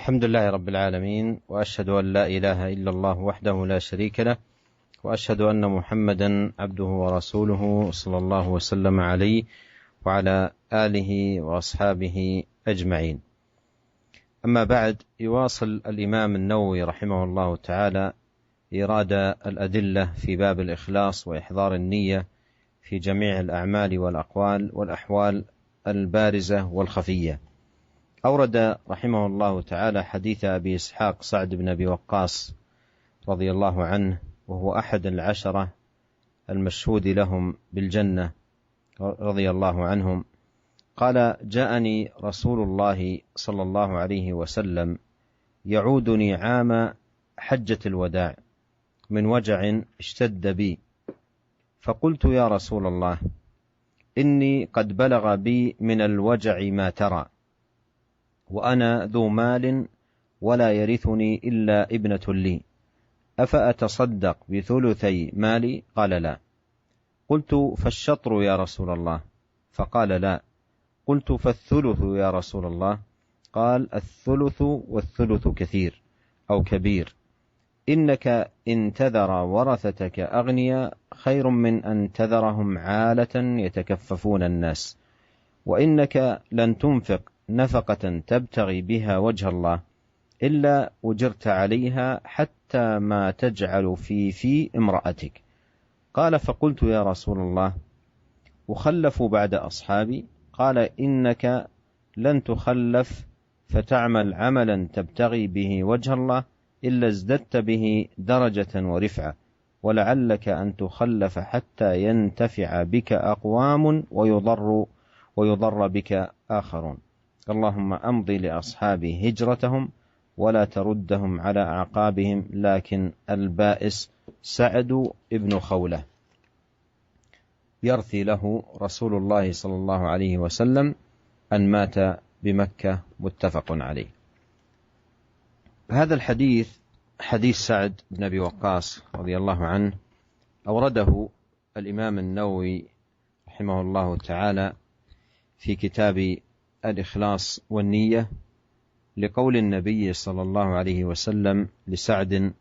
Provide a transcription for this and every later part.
الحمد لله رب العالمين، وأشهد أن لا إله إلا الله وحده لا شريك له، وأشهد أن محمدا عبده ورسوله صلى الله وسلم عليه وعلى آله وأصحابه أجمعين. أما بعد، يواصل الإمام النووي رحمه الله تعالى إيراد الأدلة في باب الإخلاص وإحضار النية في جميع الأعمال والأقوال والأحوال البارزة والخفية. أورد رحمه الله تعالى حديث أبي إسحاق سعد بن أبي وقاص رضي الله عنه، وهو أحد العشرة المشهود لهم بالجنة رضي الله عنهم. قال: جاءني رسول الله صلى الله عليه وسلم يعودني عام حجة الوداع من وجع اشتد بي، فقلت: يا رسول الله، إني قد بلغ بي من الوجع ما ترى، وأنا ذو مال ولا يرثني إلا ابنة لي، أفأتصدق بثلثي مالي؟ قال: لا. قلت: فالشطر يا رسول الله؟ فقال: لا. قلت: فالثلث يا رسول الله؟ قال: الثلث، والثلث كثير أو كبير. إنك إن تذر ورثتك أغنياء خير من أن تذرهم عالة يتكففون الناس، وإنك لن تنفق نفقة تبتغي بها وجه الله إلا أجرت عليها حتى ما تجعل في امرأتك. قال: فقلت: يا رسول الله، أخلف بعد أصحابي؟ قال: إنك لن تخلف فتعمل عملا تبتغي به وجه الله إلا ازددت به درجة ورفعة، ولعلك أن تخلف حتى ينتفع بك أقوام ويضر بك آخرون. اللهم أمضي لأصحابي هجرتهم ولا تردهم على أعقابهم، لكن البائس سعد ابن خولة يرثي له رسول الله صلى الله عليه وسلم أن مات بمكة. متفق عليه. هذا الحديث حديث سعد بن أبي وقاص رضي الله عنه أورده الإمام النووي رحمه الله تعالى في كتاب الإخلاص والنية، لقول النبي صلى الله عليه وسلم لسعد: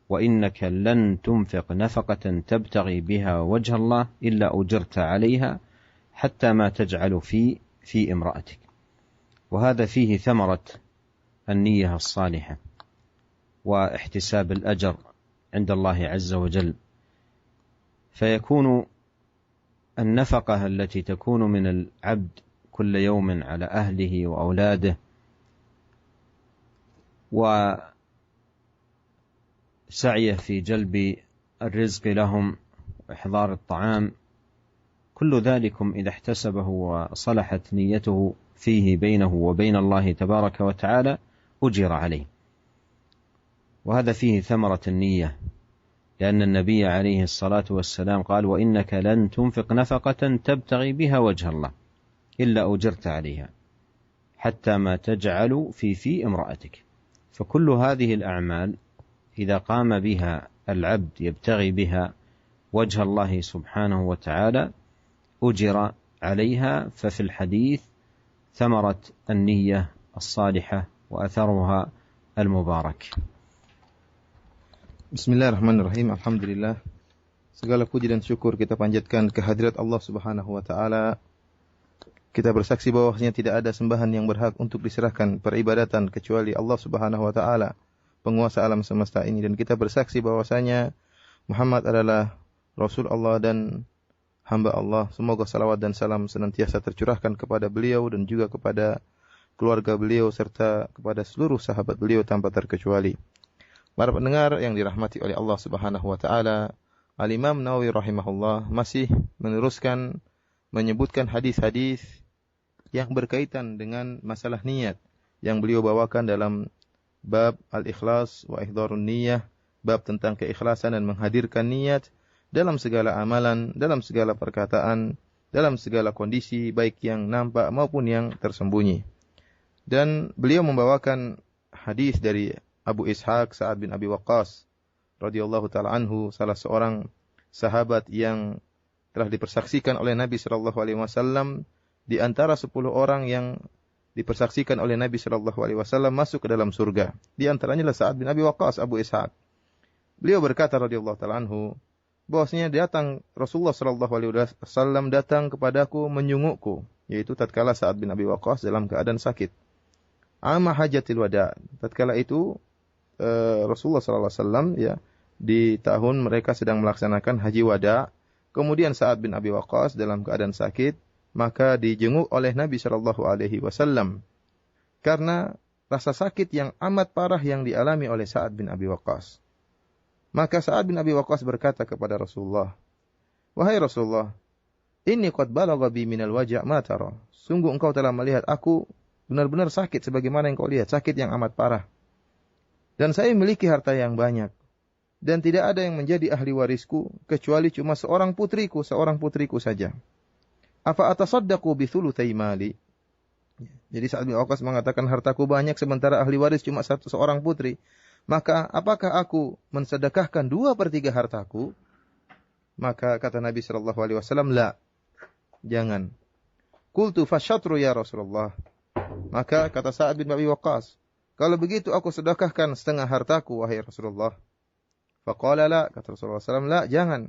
وإنك لن تنفق نفقة تبتغي بها وجه الله إلا أجرت عليها حتى ما تجعل في امرأتك. وهذا فيه ثمرة النية الصالحة واحتساب الأجر عند الله عز وجل، فيكون النفقة التي تكون من العبد كل يوم على أهله وأولاده وسعيه في جلب الرزق لهم وإحضار الطعام، كل ذلكم إذا احتسبه وصلحت نيته فيه بينه وبين الله تبارك وتعالى أجر عليه. وهذا فيه ثمرة النية، لأن النبي عليه الصلاة والسلام قال: وإنك لن تنفق نفقة تبتغي بها وجه الله إلا أجرت عليها حتى ما تجعل في امرأتك. فكل هذه الأعمال إذا قام بها العبد يبتغي بها وجه الله سبحانه وتعالى أجر عليها. ففي الحديث ثمرة النية الصالحة وأثرها المبارك. Bismillahirrahmanirrahim. Alhamdulillah. Segala puji dan syukur kita panjatkan kehadirat Allah Subhanahu wa taala. Kita bersaksi bahwasanya tidak ada sembahan yang berhak untuk diserahkan peribadatan kecuali Allah Subhanahu wa taala, penguasa alam semesta ini, dan kita bersaksi bahwasanya Muhammad adalah Rasul Allah dan hamba Allah. Semoga salawat dan salam senantiasa tercurahkan kepada beliau dan juga kepada keluarga beliau serta kepada seluruh sahabat beliau tanpa terkecuali. Para pendengar yang dirahmati oleh Allah Subhanahu wa taala, Al-Imam Nawawi rahimahullah masih meneruskan menyebutkan hadis-hadis yang berkaitan dengan masalah niat yang beliau bawakan dalam bab Al-Ikhlas wa Ihdharun Niyah, bab tentang keikhlasan dan menghadirkan niat dalam segala amalan, dalam segala perkataan, dalam segala kondisi baik yang nampak maupun yang tersembunyi. Dan beliau membawakan hadis dari Abu Ishaq Sa'ad bin Abi Waqqas radhiyallahu taala anhu, salah seorang sahabat yang telah dipersaksikan oleh Nabi sallallahu alaihi wasallam di antara 10 orang yang dipersaksikan oleh Nabi sallallahu alaihi wasallam masuk ke dalam surga. Di antaranya adalah Sa'ad bin Abi Waqqas, Abu Ishaq. Beliau berkata radhiyallahu ta'ala anhu, bahwasanya datang Rasulullah sallallahu alaihi wasallam datang kepadaku menyungukku, yaitu tatkala Sa'ad bin Abi Waqqas dalam keadaan sakit. Ama hajatil wada. Tatkala itu Rasulullah sallallahu alaihi wasallam ya di tahun mereka sedang melaksanakan haji wada, kemudian Sa'ad bin Abi Waqqas dalam keadaan sakit, maka dijenguk oleh Nabi sallallahu alaihi wasallam karena rasa sakit yang amat parah yang dialami oleh Sa'ad bin Abi Waqqas. Maka Sa'ad bin Abi Waqqas berkata kepada Rasulullah, "Wahai Rasulullah, inni qad balagha bi minal waja' ma tara." Sungguh engkau telah melihat aku benar-benar sakit sebagaimana yang kau lihat, sakit yang amat parah. Dan saya memiliki harta yang banyak. Dan tidak ada yang menjadi ahli warisku kecuali cuma seorang putriku saja. Apa atasaddaqu bi thulutsai mali? Jadi Sa'ad bin Waqqas mengatakan hartaku banyak sementara ahli waris cuma seorang putri. Maka apakah aku mensedekahkan 2/3 hartaku? Maka kata Nabi sallallahu alaihi wasallam, "La." Jangan. Qultu fasyatru ya Rasulullah. Maka kata Sa'ad bin Abi Waqqas, "Kalau begitu aku sedekahkan setengah hartaku wahai Rasulullah." Faqala la, kata Rasulullah sallallahu alaihi wasallam, "La, jangan."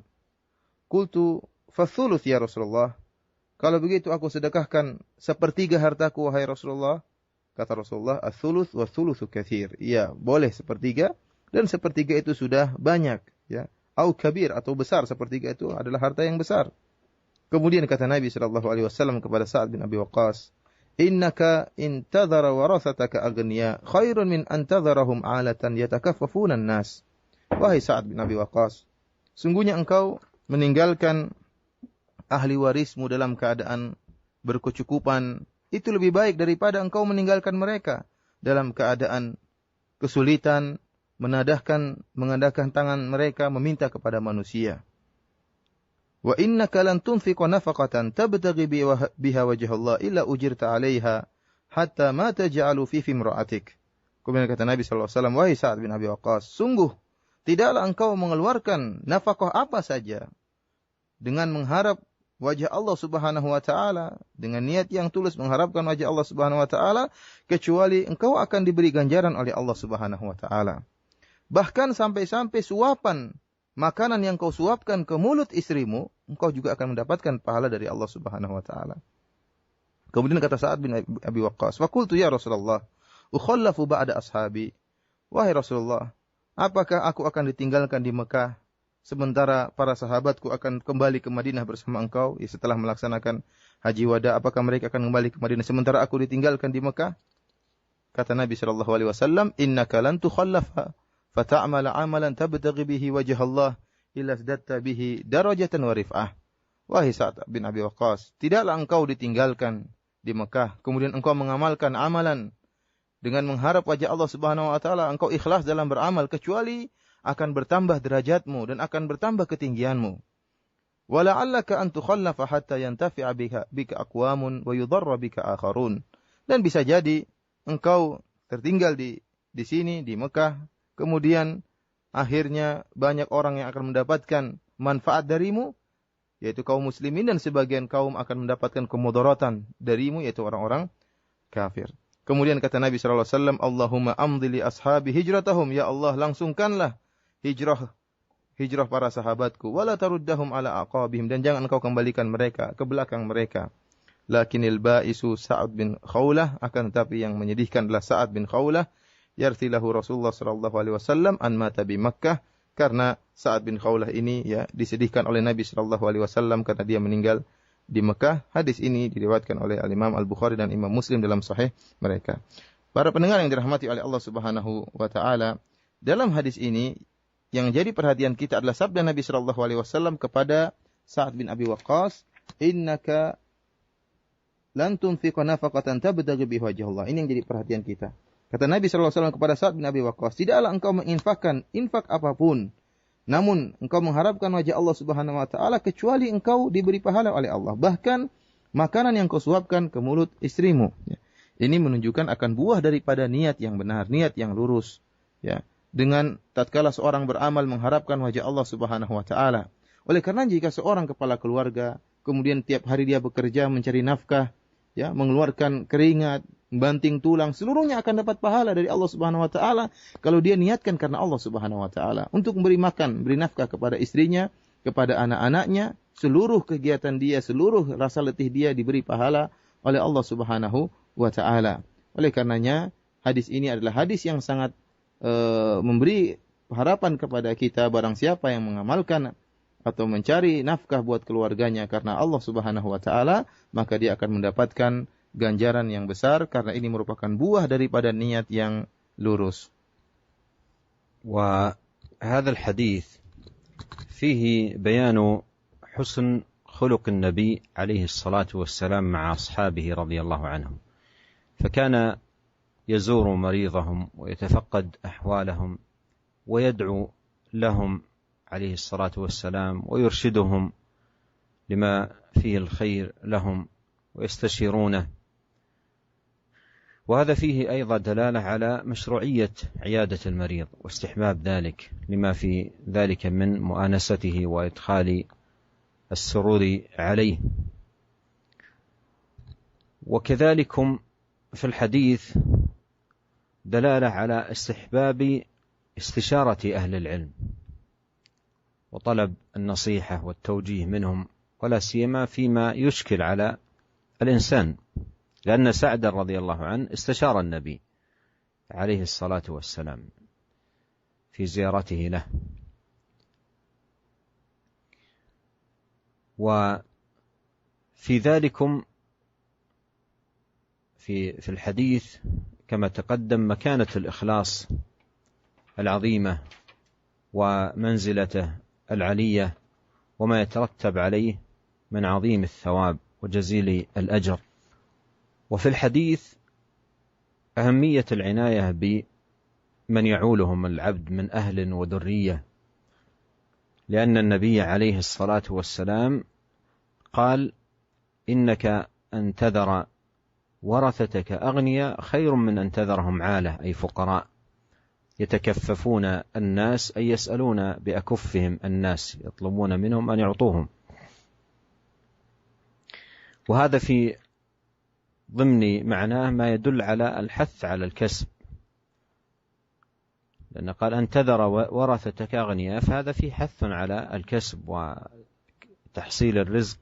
Qultu fathuluth ya Rasulullah. Kalau begitu aku sedekahkan 1/3 hartaku wahai Rasulullah. Kata Rasulullah, "Ats-tsuluts wa tsulusu katsir." Iya, boleh 1/3 dan 1/3 itu sudah banyak, ya. Au kabir atau besar, 1/3 itu adalah harta yang besar. Kemudian kata Nabi sallallahu alaihi wasallam kepada Sa'ad bin Abi Waqqas, "Innaka in tadhara warathataka aghniya khairun min an tadharahum 'alatan yatakaffafuna an-nas." Wahai Sa'ad bin Abi Waqqas, sungguhnya engkau meninggalkan ahli warismu dalam keadaan berkecukupan, itu lebih baik daripada engkau meninggalkan mereka dalam keadaan kesulitan, mengandahkan tangan mereka meminta kepada manusia. Wa innaka lan tunfiqa nafaqatan tabtaghi biha wajha Allah illa ujirta 'alaiha hatta ma taj'alu fi imra'atik. Kemudian kata Nabi sallallahu alaihi wasallam, "Wahai Sa'ad bin Abi Waqqas, sungguh tidaklah engkau mengeluarkan nafkah apa saja dengan mengharap wajah Allah Subhanahu wa taala, dengan niat yang tulus mengharapkan wajah Allah Subhanahu wa taala, kecuali engkau akan diberi ganjaran oleh Allah Subhanahu wa taala. Bahkan sampai-sampai suapan makanan yang kau suapkan ke mulut istrimu, engkau juga akan mendapatkan pahala dari Allah Subhanahu wa taala." Kemudian kata Sa'ad bin Abi Waqqas, "Wa qultu ya Rasulullah, ukhallafu ba'da ashabi." Wahai Rasulullah, apakah aku akan ditinggalkan di Mekah sementara para sahabatku akan kembali ke Madinah bersama engkau, ya, setelah melaksanakan haji wada, apakah mereka akan kembali ke Madinah sementara aku ditinggalkan di Mekah? Kata Nabi sallallahu alaihi wasallam, "Innaka lan tukhallafa fata'mala 'amalan tabtaghi bihi wajha Allah illa zadatta bihi darajatan wa rif'ah." Wahai Sa'ad bin Abi Waqqas, tidaklah engkau ditinggalkan di Mekah kemudian engkau mengamalkan amalan dengan mengharap wajah Allah Subhanahu wa taala, engkau ikhlas dalam beramal, kecuali akan bertambah derajatmu dan akan bertambah ketinggianmu. Wala'allaka an tukhallafa hatta yantafi'a bika aqwamun wa yudarra bika akharun. Dan bisa jadi engkau tertinggal di sini di Mekah, kemudian akhirnya banyak orang yang akan mendapatkan manfaat darimu, yaitu kaum muslimin, dan sebagian kaum akan mendapatkan kemudaratan darimu, yaitu orang-orang kafir. Kemudian kata Nabi sallallahu alaihi wasallam, "Allahumma amdhi li ashabi hijratahum." Ya Allah, langsungkanlah hijrah para sahabatku, wala taruddahum ala aqabihim, dan jangan engkau kembalikan mereka ke belakang mereka. Lakinil ba'isu Sa'ad bin Khawlah, akan tetapi yang menyedihkan adalah Sa'ad bin Khawlah, yartilahu Rasulullah sallallahu alaihi wasallam an mata bi Makkah, karena Sa'ad bin Khawlah ini ya disedihkan oleh Nabi sallallahu alaihi wasallam karena dia meninggal di Mekah. Hadis ini diriwayatkan oleh Al-Imam Al-Bukhari dan Imam Muslim dalam sahih mereka. Para pendengar yang dirahmati oleh Allah Subhanahu wa taala, dalam hadis ini yang jadi perhatian kita adalah sabda Nabi sallallahu alaihi wasallam kepada Sa'ad bin Abi Waqqas, "Innaka lan tunfiqa nafaqatan tabtaghi bihi wajha Allah." Ini yang jadi perhatian kita. Kata Nabi sallallahu alaihi wasallam kepada Sa'ad bin Abi Waqqas, "Tidaklah engkau menginfakkan infak apapun, namun engkau mengharapkan wajah Allah Subhanahu wa taala, kecuali engkau diberi pahala oleh Allah. Bahkan makanan yang kau suapkan ke mulut istrimu." Ini menunjukkan akan buah daripada niat yang benar, niat yang lurus, ya. Dengan tatkala seorang beramal mengharapkan wajah Allah Subhanahu wa taala. Oleh karena jika seorang kepala keluarga kemudian tiap hari dia bekerja mencari nafkah, ya, mengeluarkan keringat, membanting tulang, seluruhnya akan dapat pahala dari Allah Subhanahu wa taala kalau dia niatkan karena Allah Subhanahu wa taala untuk memberi makan, beri nafkah kepada istrinya, kepada anak-anaknya, seluruh kegiatan dia, seluruh rasa letih dia diberi pahala oleh Allah Subhanahu wa taala. Oleh karenanya, hadis ini adalah hadis yang sangat memberi harapan kepada kita, barang siapa yang mengamalkan atau mencari nafkah buat keluarganya karena Allah Subhanahu wa taala, maka dia akan mendapatkan ganjaran yang besar karena ini merupakan buah daripada niat yang lurus. وهذا الحديث فيه بيان حسن خلق النبي عليه الصلاة والسلام مع أصحابه رضي الله عنهم، فكان يزور مريضهم ويتفقد أحوالهم ويدعو لهم عليه الصلاة والسلام ويرشدهم لما فيه الخير لهم ويستشيرونه. وهذا فيه أيضا دلالة على مشروعية عيادة المريض واستحباب ذلك لما في ذلك من مؤانسته وإدخال السرور عليه. وكذلك في الحديث دلالة على استحباب استشارة أهل العلم وطلب النصيحة والتوجيه منهم، ولا سيما فيما يشكل على الإنسان، لأن سعد رضي الله عنه استشار النبي عليه الصلاة والسلام في زيارته له. وفي ذلكم في الحديث كما تقدم مكانة الإخلاص العظيمة ومنزلته العلية وما يترتب عليه من عظيم الثواب وجزيل الأجر. وفي الحديث أهمية العناية بمن يعولهم العبد من أهل وذرية، لأن النبي عليه الصلاة والسلام قال: إنك أن تذر ورثتك أغنياء خير من أن تذرهم عالة، أي فقراء يتكففون الناس، أي يسألون بأكفهم الناس، يطلبون منهم أن يعطوهم. وهذا في ضمن معناه ما يدل على الحث على الكسب، لأن قال أن تذر ورثتك أغنياء، فهذا فيه حث على الكسب وتحصيل الرزق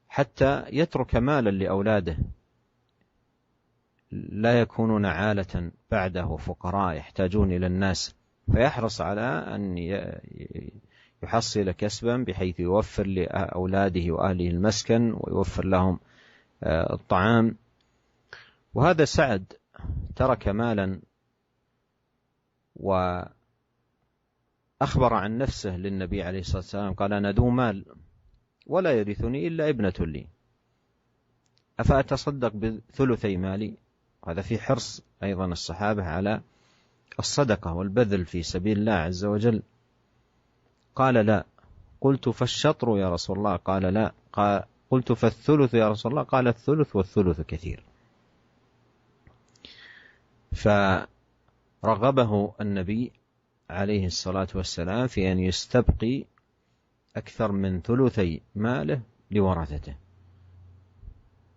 حتى يترك مالا لأولاده لا يكونون عالة بعده فقراء يحتاجون إلى الناس، فيحرص على أن يحصل كسبا بحيث يوفر لأولاده وأهله المسكن ويوفر لهم الطعام. وهذا سعد ترك مالا وأخبر عن نفسه للنبي عليه الصلاة والسلام، قال: أنا ذو مال ولا يرثني إلا ابنة لي، أفأتصدق بثلثي مالي؟ هذا في حرص أيضا الصحابة على الصدقة والبذل في سبيل الله عز وجل. قال: لا. قلت: فالشطر يا رسول الله؟ قال: لا. قلت: فالثلث يا رسول الله؟ قال: الثلث والثلث كثير. فرغبه النبي عليه الصلاة والسلام في أن يستبقي أكثر من ثلثي ماله لورثته،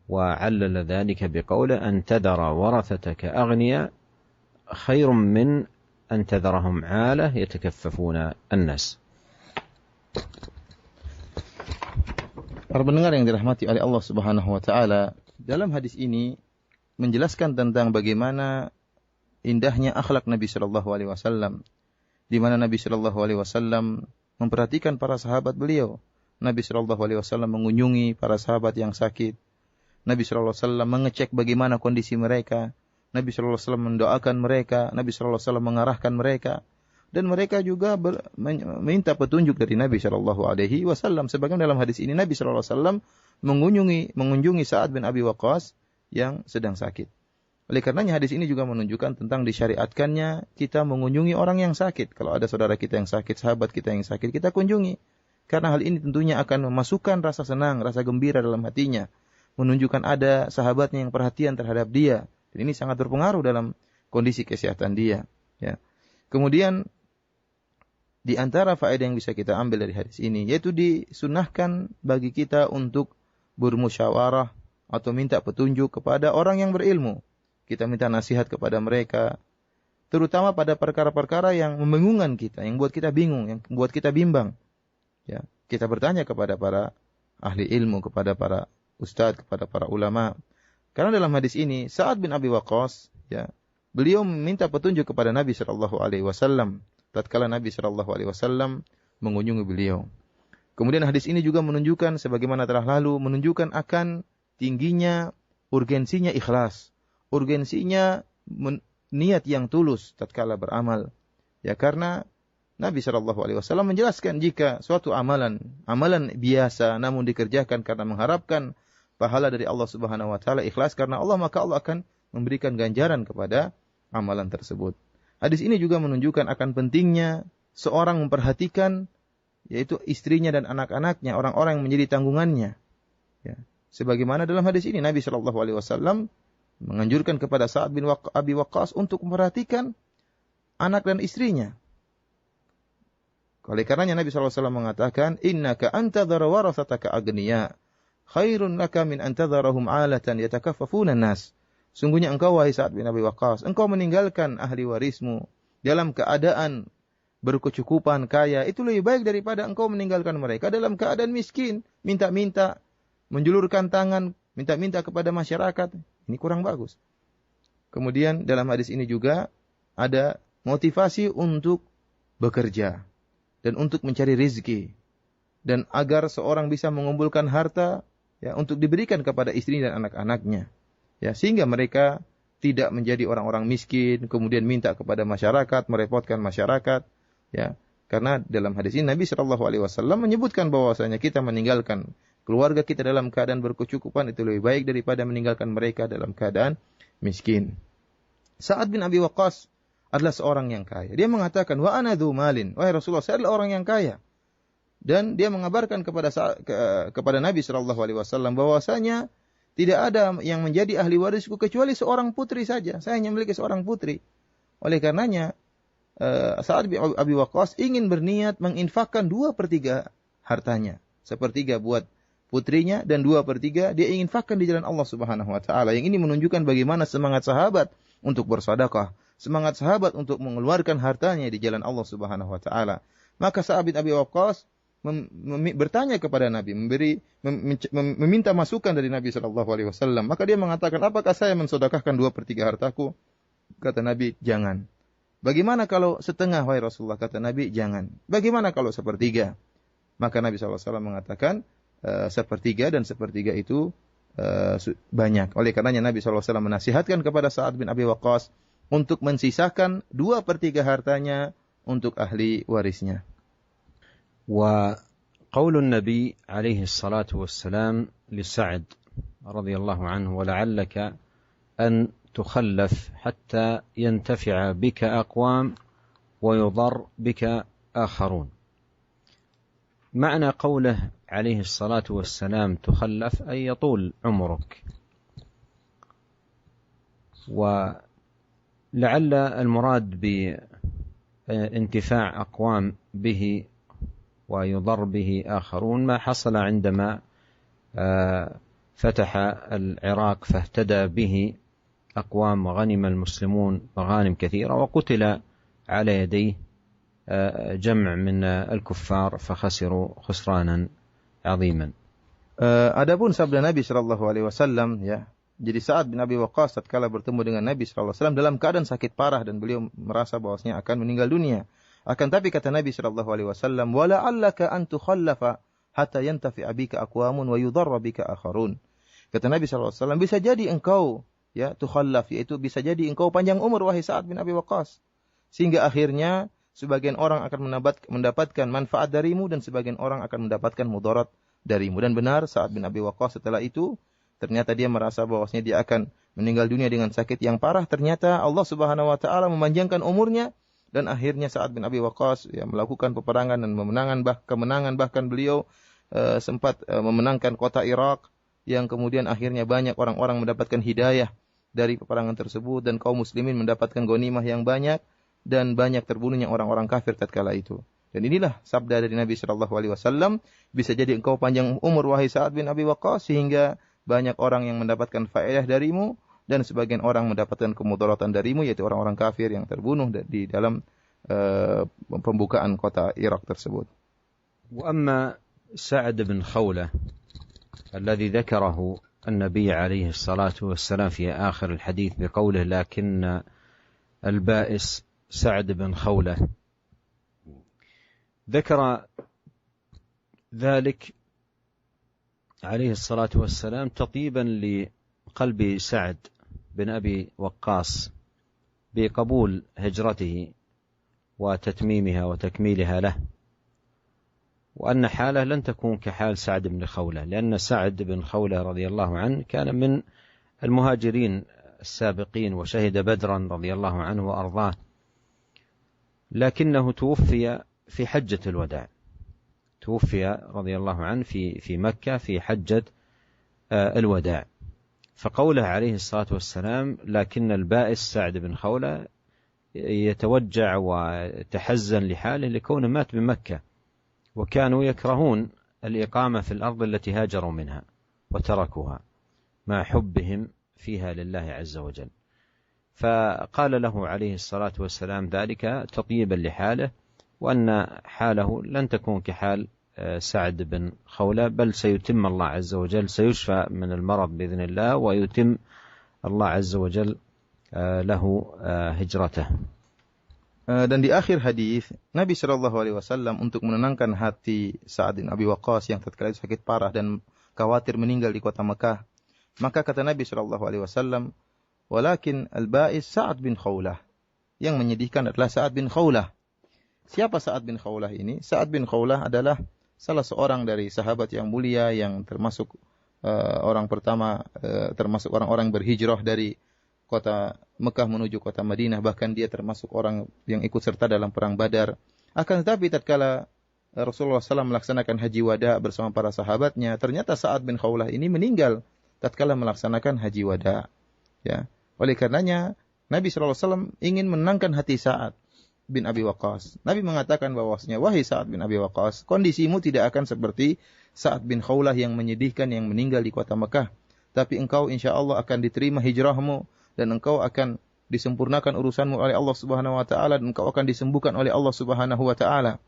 وعلل ذلك بقوله: أن تذر ورثتك أغنياء خير من أن تذرهم عالة يتكففون الناس. Para pendengar yang dirahmati oleh Allah Subhanahu wa taala, dalam hadis ini menjelaskan tentang bagaimana indahnya akhlak Nabi sallallahu alaihi wasallam, di mana Nabi sallallahu alaihi wasallam memperhatikan para sahabat beliau. Nabi sallallahu alaihi wasallam mengunjungi para sahabat yang sakit. Nabi sallallahu alaihi wasallam mengecek bagaimana kondisi mereka. Nabi sallallahu alaihi wasallam mendoakan mereka. Nabi sallallahu alaihi wasallam mengarahkan mereka. Dan mereka juga meminta petunjuk dari Nabi sallallahu alaihi wasallam. Sebagaimana dalam hadis ini Nabi sallallahu alaihi wasallam mengunjungi Sa'ad bin Abi Waqqas yang sedang sakit. Oleh karenanya hadis ini juga menunjukkan tentang disyariatkannya kita mengunjungi orang yang sakit. Kalau ada saudara kita yang sakit, sahabat kita yang sakit, kita kunjungi. Karena hal ini tentunya akan memasukkan rasa senang, rasa gembira dalam hatinya. Menunjukkan ada sahabatnya yang perhatian terhadap dia. Dan ini sangat berpengaruh dalam kondisi kesehatan dia. Ya. Kemudian di antara faedah yang bisa kita ambil dari hadis ini, yaitu disunahkan bagi kita untuk bermusyawarah atau minta petunjuk kepada orang yang berilmu. Kita minta nasihat kepada mereka, terutama pada perkara-perkara yang membingungkan kita, yang buat kita bingung, yang buat kita bimbang. Ya, kita bertanya kepada para ahli ilmu, kepada para ustadz, kepada para ulama. Karena dalam hadis ini Sa'ad bin Abi Waqqas, ya, beliau meminta petunjuk kepada Nabi sallallahu alaihi wasallam tatkala Nabi sallallahu alaihi wasallam mengunjungi beliau. Kemudian hadis ini juga menunjukkan sebagaimana telah lalu menunjukkan akan tingginya urgensinya ikhlas, urgensinya niat yang tulus tatkala beramal. Ya, karena Nabi sallallahu alaihi wasallam menjelaskan jika suatu amalan biasa namun dikerjakan karena mengharapkan pahala dari Allah Subhanahu wa taala, ikhlas karena Allah, maka Allah akan memberikan ganjaran kepada amalan tersebut. Hadis ini juga menunjukkan akan pentingnya seorang memperhatikan yaitu istrinya dan anak-anaknya, orang-orang yang menjadi tanggungannya. Ya. Sebagaimana dalam hadis ini Nabi sallallahu alaihi wasallam menganjurkan kepada Sa'ad bin Abi Waqqas untuk memperhatikan anak dan istrinya. Oleh karenanya Nabi sallallahu alaihi wasallam mengatakan, "Innaka antadhara warasataka agniya khairun laka min antadharahum 'alatan yatakaffafuna an-nas." Sungguhnya engkau wahai Sa'ad bin Abi Waqqas, engkau meninggalkan ahli warismu dalam keadaan berkecukupan, kaya, itu lebih baik daripada engkau meninggalkan mereka dalam keadaan miskin, minta-minta, menjulurkan tangan, minta-minta kepada masyarakat. Ini kurang bagus. Kemudian dalam hadis ini juga ada motivasi untuk bekerja dan untuk mencari rezeki, dan agar seorang bisa mengumpulkan harta ya untuk diberikan kepada istri dan anak-anaknya, ya, sehingga mereka tidak menjadi orang-orang miskin kemudian minta kepada masyarakat, merepotkan masyarakat, ya. Karena dalam hadis ini Nabi sallallahu alaihi wasallam menyebutkan bahwasanya kita meninggalkan keluarga kita dalam keadaan berkecukupan itu lebih baik daripada meninggalkan mereka dalam keadaan miskin. Sa'ad bin Abi Waqqas adalah seorang yang kaya. Dia mengatakan, "Wa ana dzu malin." Wahai Rasulullah, saya adalah orang yang kaya. Dan dia mengabarkan kepada Nabi sallallahu alaihi wasallam bahwasanya tidak ada yang menjadi ahli warisku kecuali seorang putri saja. Saya hanya memiliki seorang putri. Oleh karenanya Sa'ad bin Abi Waqqas ingin berniat menginfakkan 2/3 hartanya. 1/3 buat putrinya dan 2/3 dia ingin infakkan di jalan Allah Subhanahu wa taala. Yang ini menunjukkan bagaimana semangat sahabat untuk bersedekah, semangat sahabat untuk mengeluarkan hartanya di jalan Allah Subhanahu wa taala. Maka Sa'ad bin Abi Waqqas bertanya kepada Nabi, meminta masukan dari Nabi sallallahu alaihi wasallam. Maka dia mengatakan, "Apakah saya mensedekahkan 2/3 hartaku?" Kata Nabi, "Jangan." "Bagaimana kalau setengah, wahai Rasulullah?" Kata Nabi, "Jangan." "Bagaimana kalau 1/3?" Maka Nabi sallallahu alaihi wasallam mengatakan, 1/3 dan 1/3 itu banyak. Oleh karenanya Nabi sallallahu alaihi wasallam menasihatkan kepada Sa'ad bin Abi Waqqas untuk mensisakan 2/3 hartanya untuk ahli warisnya. وقول النبي عليه الصلاة والسلام لسعد رضي الله عنه: ولعلك أن تخلف حتى ينتفع بك أقوام ويضر بك آخرون. معنى قوله عليه الصلاة والسلام تخلف أي يطول عمرك، ولعل المراد بانتفاع أقوام به ويضر به آخرون ما حصل عندما فتح العراق فاهتدى به أقوام وغنم المسلمون مغانم كثيرة وقتل على يديه جمع من الكفار فخسروا خسرانا عظيما. Adapun sabda Nabi sallallahu alaihi wasallam, ya. Jadi Sa'ad bin Abi Waqqas tatkala bertemu dengan Nabi sallallahu alaihi wasallam dalam keadaan sakit parah dan beliau merasa bahwasanya akan meninggal dunia. Akan tapi kata Nabi sallallahu alaihi wasallam, "Wala'allaka an tukhallafa hatta yantafi'a bika aqwamun wa yudarra bika akharun." Kata Nabi sallallahu alaihi wasallam, bisa jadi engkau ya tukhallaf, yaitu bisa jadi engkau panjang umur wahai Sa'ad bin Abi Waqqas, sehingga akhirnya sebagian orang akan mendapatkan manfaat darimu dan sebagian orang akan mendapatkan mudarat darimu. Dan benar Sa'ad bin Abi Waqqas setelah itu ternyata dia merasa bahwasanya dia akan meninggal dunia dengan sakit yang parah. Ternyata Allah Subhanahu wa taala memanjangkan umurnya dan akhirnya Sa'ad bin Abi Waqqas ya melakukan peperangan dan kemenangan bahkan beliau sempat memenangkan kota Irak yang kemudian akhirnya banyak orang-orang mendapatkan hidayah dari peperangan tersebut dan kaum muslimin mendapatkan ghanimah yang banyak dan banyak terbunuhnya orang-orang kafir tatkala itu. Dan inilah sabda dari Nabi sallallahu alaihi wasallam, bisa jadi engkau panjang umur wahai Sa'ad bin Abi Waqqas sehingga banyak orang yang mendapatkan faedah darimu dan sebagian orang mendapatkan kemudaratan darimu, yaitu orang-orang kafir yang terbunuh di dalam pembukaan kota Irak tersebut. وأما سعد بن خولة الذي ذكره النبي عليه الصلاة والسلام في آخر الحديث بقوله لكن البائس سعد بن خولة، ذكر ذلك عليه الصلاة والسلام تطيبا لقلب سعد بن أبي وقاص بقبول هجرته وتتميمها وتكميلها له، وأن حاله لن تكون كحال سعد بن خولة، لأن سعد بن خولة رضي الله عنه كان من المهاجرين السابقين وشهد بدرا رضي الله عنه وأرضاه، لكنه توفي في حجة الوداع، توفي رضي الله عنه في مكة في حجة الوداع. فقوله عليه الصلاة والسلام لكن البائس سعد بن خولة يتوجع وتحزن لحاله لكونه مات بمكة، وكانوا يكرهون الإقامة في الأرض التي هاجروا منها وتركوها مع حبهم فيها لله عز وجل، فقال له عليه الصلاة والسلام ذلك تطيبا لحاله، وأن حاله لن تكون كحال سعد بن خولة، بل سيتم الله عز وجل، سيشفى من المرض بإذن الله ويتم الله عز وجل له هجرته. Dan di akhir hadis Nabi Shallallahu Alaihi Wasallam untuk menenangkan hati Sa'ad bin Abi Waqqas yang tatkala itu sakit parah dan khawatir meninggal di kota Mekah, maka kata Nabi Shallallahu Alaihi Wasallam, walakin al-ba'is Sa'ad bin Khawlah, yang menyedihkan adalah Sa'ad bin Khawlah. Siapa Sa'ad bin Khawlah ini? Sa'ad bin Khawlah adalah salah seorang dari sahabat yang mulia yang termasuk orang pertama, termasuk orang-orang berhijrah dari kota Mekah menuju kota Madinah, bahkan dia termasuk orang yang ikut serta dalam perang Badar. Akan tetapi tatkala Rasulullah SAW melaksanakan haji wada bersama para sahabatnya, ternyata Sa'ad bin Khawlah ini meninggal tatkala melaksanakan haji wada. Ya, oleh karenanya Nabi SAW ingin menenangkan hati Sa'ad bin Abi Waqqas. Nabi mengatakan bahwasanya, wahai Sa'ad bin Abi Waqqas, kondisimu tidak akan seperti Sa'ad bin Khawlah yang menyedihkan yang meninggal di kota Mekah, tapi engkau insya Allah akan diterima hijrahmu, dan engkau akan disempurnakan urusanmu oleh Allah Subhanahu wa taala, dan engkau akan disembuhkan oleh Allah Subhanahu wa taala.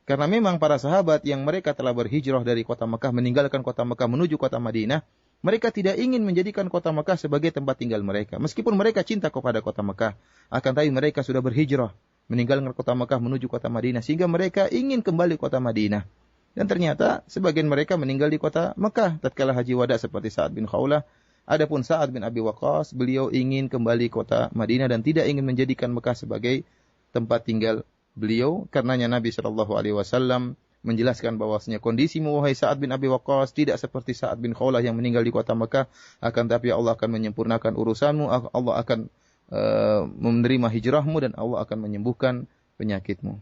Karena memang para sahabat yang mereka telah berhijrah dari kota Mekah, meninggalkan kota Mekah menuju kota Madinah, mereka tidak ingin menjadikan kota Mekah sebagai tempat tinggal mereka. Meskipun mereka cinta kepada kota Mekah, akan tapi mereka sudah berhijrah meninggalkan kota Mekah menuju kota Madinah, sehingga mereka ingin kembali kota Madinah. Dan ternyata sebagian mereka meninggal di kota Mekah tatkala haji wada seperti Sa'ad bin Khawlah. Adapun Sa'ad bin Abi Waqqas, beliau ingin kembali kota Madinah dan tidak ingin menjadikan Mekah sebagai tempat tinggal beliau. Karenanya Nabi SAW menjelaskan bahwasanya kondisimu wahai Sa'ad bin Abi Waqqas tidak seperti Sa'ad bin Khawlah yang meninggal di kota Mekah, akan tapi Allah akan menyempurnakan urusanmu, Allah akan menerima hijrahmu, dan Allah akan menyembuhkan penyakitmu.